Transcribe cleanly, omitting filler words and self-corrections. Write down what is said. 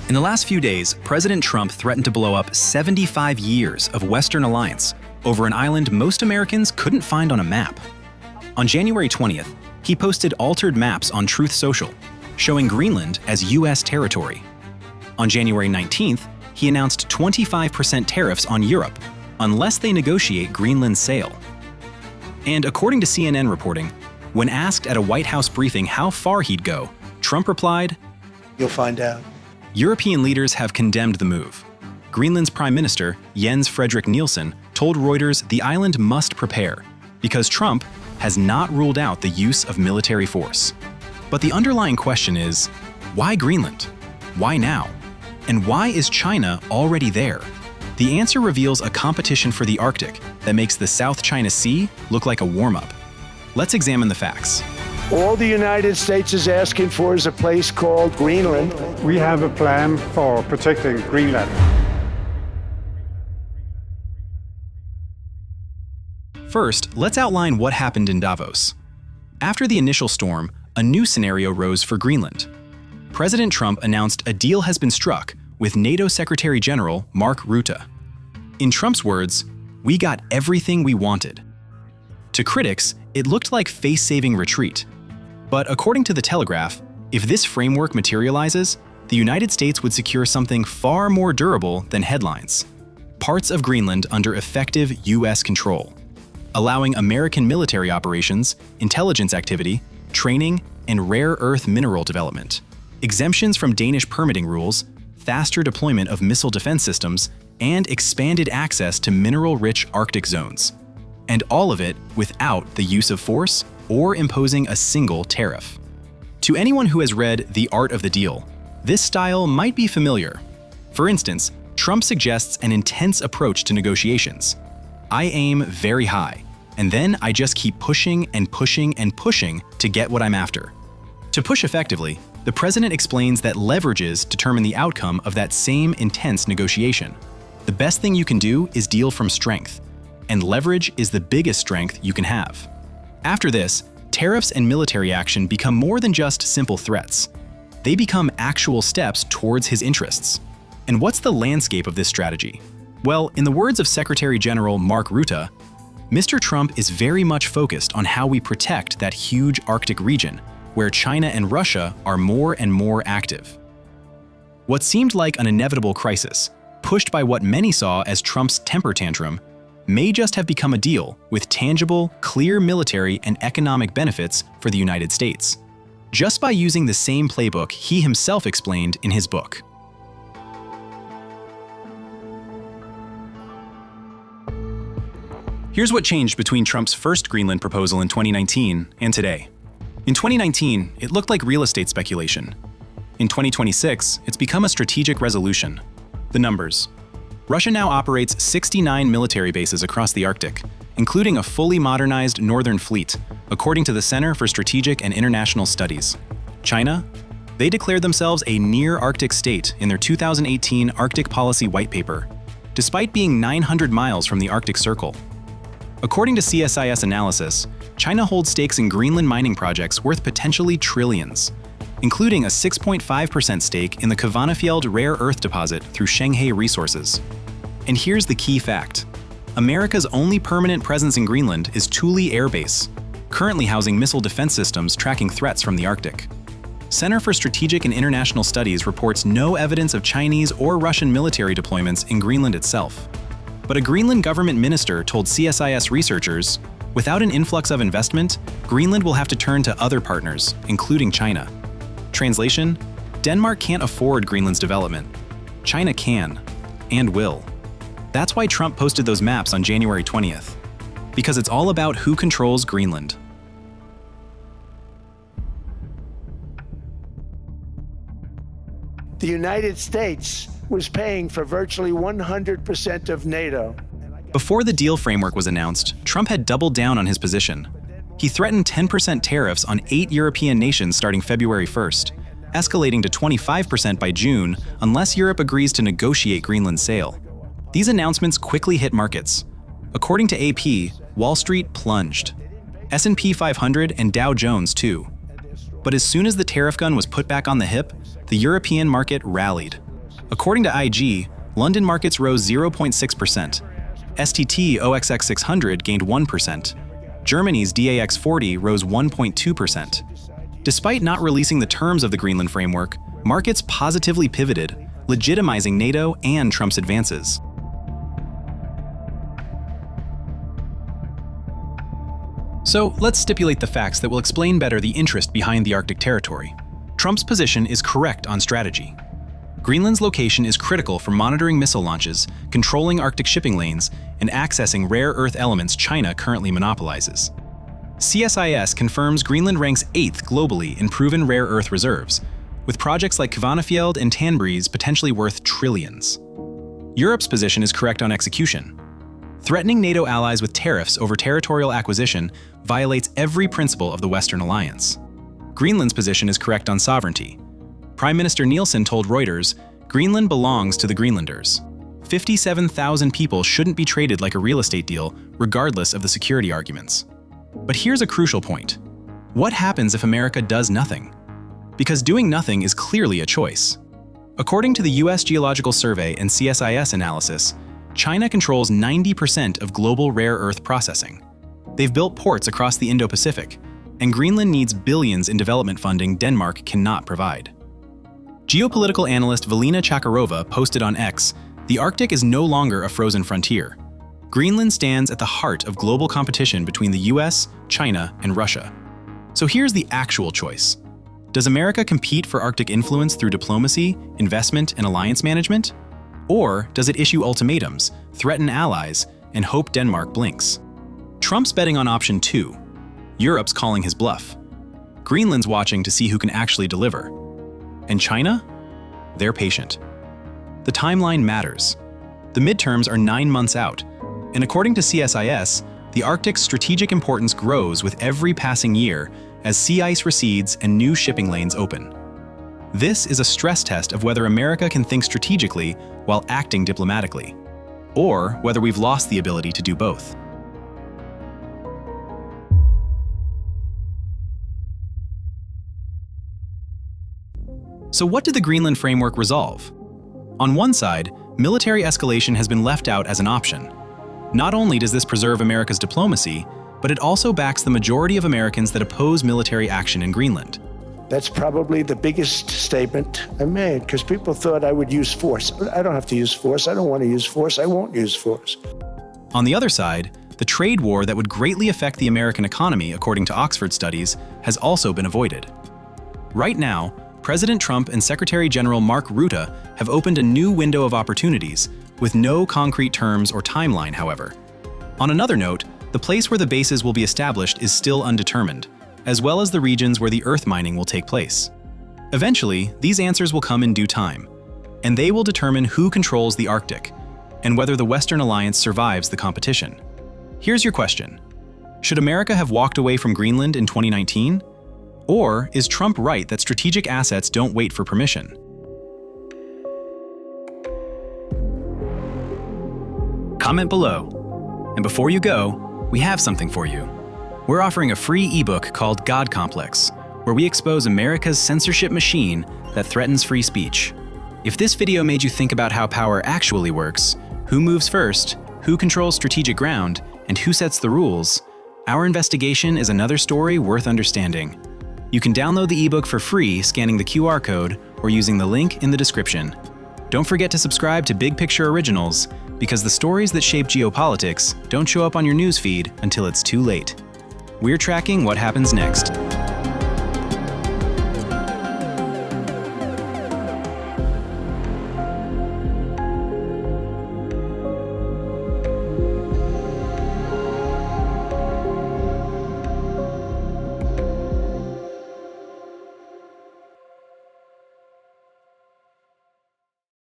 In the last few days, President Trump threatened to blow up 75 years of Western alliance over an island most Americans couldn't find on a map. On January 20th, he posted altered maps on Truth Social, showing Greenland as U.S. territory. On January 19th, he announced 25% tariffs on Europe unless they negotiate Greenland's sale. And according to CNN reporting, when asked at a White House briefing how far he'd go, Trump replied, "You'll find out." European leaders have condemned the move. Greenland's Prime Minister, Jens Frederik Nielsen, told Reuters the island must prepare because Trump has not ruled out the use of military force. But the underlying question is, why Greenland? Why now? And why is China already there? The answer reveals a competition for the Arctic that makes the South China Sea look like a warm-up. Let's examine the facts. All the United States is asking for is a place called Greenland. We have a plan for protecting Greenland. First, let's outline what happened in Davos. After the initial storm, a new scenario rose for Greenland. President Trump announced a deal has been struck with NATO Secretary General Mark Rutte. In Trump's words, "We got everything we wanted." To critics, it looked like face-saving retreat. But according to The Telegraph, if this framework materializes, the United States would secure something far more durable than headlines: parts of Greenland under effective U.S. control, allowing American military operations, intelligence activity, training, and rare earth mineral development, exemptions from Danish permitting rules, faster deployment of missile defense systems, and expanded access to mineral-rich Arctic zones. And all of it without the use of force or imposing a single tariff. To anyone who has read The Art of the Deal, this style might be familiar. For instance, Trump suggests an intense approach to negotiations. I aim very high, and then I just keep pushing and pushing and pushing to get what I'm after. To push effectively, the president explains that leverages determine the outcome of that same intense negotiation. The best thing you can do is deal from strength, and leverage is the biggest strength you can have. After this, tariffs and military action become more than just simple threats. They become actual steps towards his interests. And what's the landscape of this strategy? Well, in the words of Secretary General Mark Rutte, Mr. Trump is very much focused on how we protect that huge Arctic region, where China and Russia are more and more active. What seemed like an inevitable crisis, pushed by what many saw as Trump's temper tantrum, may just have become a deal with tangible, clear military and economic benefits for the United States, just by using the same playbook he himself explained in his book. Here's what changed between Trump's first Greenland proposal in 2019 and today. In 2019, it looked like real estate speculation. In 2026, it's become a strategic resolution. The numbers. Russia now operates 69 military bases across the Arctic, including a fully modernized Northern Fleet, according to the Center for Strategic and International Studies. China? They declared themselves a near-Arctic state in their 2018 Arctic Policy White Paper, despite being 900 miles from the Arctic Circle. According to CSIS analysis, China holds stakes in Greenland mining projects worth potentially trillions, including a 6.5% stake in the Kvanefjeld rare earth deposit through Shanghai Resources. And here's the key fact. America's only permanent presence in Greenland is Thule Air Base, currently housing missile defense systems tracking threats from the Arctic. Center for Strategic and International Studies reports no evidence of Chinese or Russian military deployments in Greenland itself. But a Greenland government minister told CSIS researchers, without an influx of investment, Greenland will have to turn to other partners, including China. Translation: Denmark can't afford Greenland's development. China can, and will. That's why Trump posted those maps on January 20th. Because it's all about who controls Greenland. The United States was paying for virtually 100% of NATO. Before the deal framework was announced, Trump had doubled down on his position. He threatened 10% tariffs on 8 European nations starting February 1st, escalating to 25% by June unless Europe agrees to negotiate Greenland's sale. These announcements quickly hit markets. According to AP, Wall Street plunged. S&P 500 and Dow Jones too. But as soon as the tariff gun was put back on the hip, the European market rallied. According to IG, London markets rose 0.6%. STT OXX 600 gained 1%. Germany's DAX 40 rose 1.2%. Despite not releasing the terms of the Greenland framework, markets positively pivoted, legitimizing NATO and Trump's advances. So let's stipulate the facts that will explain better the interest behind the Arctic territory. Trump's position is correct on strategy. Greenland's location is critical for monitoring missile launches, controlling Arctic shipping lanes, and accessing rare earth elements China currently monopolizes. CSIS confirms Greenland ranks 8th globally in proven rare earth reserves, with projects like Kvanefjeld and Tanbreeze potentially worth trillions. Europe's position is correct on execution. Threatening NATO allies with tariffs over territorial acquisition violates every principle of the Western alliance. Greenland's position is correct on sovereignty. Prime Minister Nielsen told Reuters, "Greenland belongs to the Greenlanders." 57,000 people shouldn't be traded like a real estate deal, regardless of the security arguments. But here's a crucial point. What happens if America does nothing? Because doing nothing is clearly a choice. According to the US Geological Survey and CSIS analysis, China controls 90% of global rare earth processing. They've built ports across the Indo-Pacific, and Greenland needs billions in development funding Denmark cannot provide. Geopolitical analyst Valina Chakarova posted on X, "The Arctic is no longer a frozen frontier. Greenland stands at the heart of global competition between the US, China, and Russia." So here's the actual choice. Does America compete for Arctic influence through diplomacy, investment, and alliance management? Or does it issue ultimatums, threaten allies, and hope Denmark blinks? Trump's betting on option 2. Europe's calling his bluff. Greenland's watching to see who can actually deliver. And China? They're patient. The timeline matters. The midterms are 9 months out, and according to CSIS, the Arctic's strategic importance grows with every passing year as sea ice recedes and new shipping lanes open. This is a stress test of whether America can think strategically while acting diplomatically, or whether we've lost the ability to do both. So what did the Greenland framework resolve? On one side, military escalation has been left out as an option. Not only does this preserve America's diplomacy, but it also backs the majority of Americans that oppose military action in Greenland. That's probably the biggest statement I made, because people thought I would use force. I don't have to use force. I don't want to use force. I won't use force. On the other side, the trade war that would greatly affect the American economy, according to Oxford studies, has also been avoided. Right now, President Trump and Secretary General Mark Rutte have opened a new window of opportunities, with no concrete terms or timeline, however. On another note, the place where the bases will be established is still undetermined, as well as the regions where the earth mining will take place. Eventually, these answers will come in due time, and they will determine who controls the Arctic and whether the Western alliance survives the competition. Here's your question. Should America have walked away from Greenland in 2019? Or is Trump right that strategic assets don't wait for permission? Comment below. And before you go, we have something for you. We're offering a free ebook called God Complex, where we expose America's censorship machine that threatens free speech. If this video made you think about how power actually works, who moves first, who controls strategic ground, and who sets the rules, our investigation is another story worth understanding. You can download the ebook for free scanning the QR code or using the link in the description. Don't forget to subscribe to Big Picture Originals, because the stories that shape geopolitics don't show up on your newsfeed until it's too late. We're tracking what happens next.